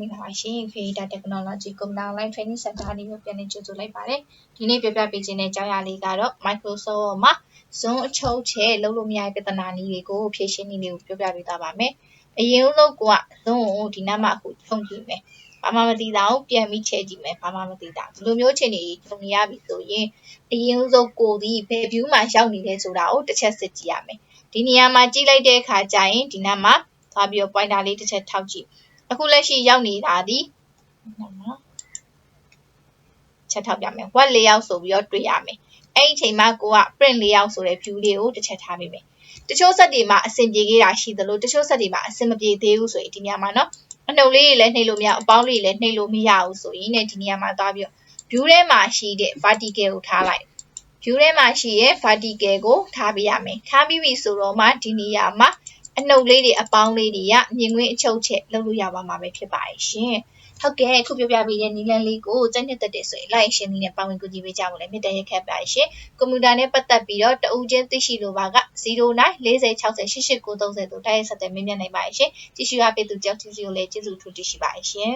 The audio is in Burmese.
င်္ဂလာပါရှင် Creator Technology Computer Online Training Center အနေနဲ့ပြန်လည်ကြိုဆိုလိုက်ပါတယ်ဒီနေ့ပြောပြပေးခြင်းတဲ့အကြောင်းအရာလေးကတော့ Microsoft မှာ Zoom အချုပ်ချဲလုပ်လို့မရတဲ့ပြဿနာနည်းတွေကိုဖြေရှင်းနည်းလေးကိုပြောပြပေးသွားပါမယ်အရင်ဆုံးက Zoom ကိုဒီနားမှာအခုခြုံကြည့်မယ်ဘာမှမသိတာကိုပြန်ပြီးချဲကြည့်မယ်ဘာမှမသိတာဒီလိုမျိုးချိန်တွေခြုံနေရပြီဆိုရင်အရင်ဆုံးကိုဒီဘယ် view မှာရောက်နေလဲဆိုတာကိုတစ်ချက်စစ်ကြည့်ရမယ်ဒီနေရာမှာကြည့်လိုက်တဲ့အခါကျရင်ဒီနားမှာသွားပြီးတော့ pointer လေးတစ်ချက်ထောက်ကြည့်အခုလက်ရှိရောက်နေတာဒီချက်ထောက်ပြမယ် what layout ဆိုပြီးတော့တွေ့ရမယ်အဲ့ဒီအချိန်မှာကိုက print layout ဆိုတဲ့ view လေးကိုတစ်ချက်ထားပေးမယ်တချို့ဆက်တွေမှာအဆင်ပြေခဲ့တာရှိသလိုတချို့ဆက်တွေမှာအဆင်မပြေသေးဘူးဆိုရင်ဒီနေရာမှာเนาะအနှုတ်လေးတွေလည်းနှိပ်လို့မရအပေါင်းလေးတွေလည်းနှိပ်လို့မရဘူးဆိုရင်ဒီနေရာမှာသွားပြီးတော့ view ထဲမှာရှိတဲ့ vertical ကိုထားလိုက် view ထဲမှာရှိရဲ့ vertical ကိုထားပေးရမယ်ထားပြီးပြီဆိုတော့မှဒီနေရာမှာအနှုတ်လေးတွေအပေါင်းလေးတွေကမြင်ကွင်းအချုပ်ချက်လုပ်လို့ရပါမှာပဲဖြစ်ပါရဲ့ရှင်ဟုတ်ကဲ့အခုပြောပြပေးတဲ့နည်းလမ်းလေးကိုစက်နှစ်သက်တဲ့ဆိုရင် like ရှင်းနည်းနဲ့ပါဝင်ကူညီပေးကြဖို့လည်းမြတ်တရခက်ပါရှင်ကွန်ပျူတာနဲ့ပတ်သက်ပြီးတော့တဦးချင်းသိရှိလိုပါက0940608890တို့တိုက်ရိုက်ဆက်သွယ်မေးမြန်းနိုင်ပါရှင်ကြည့်ရှုအားပေးသူကြောက်ကြည့်စီကိုလည်းကျေးဇူးထူးတင်ရှိပါရှင်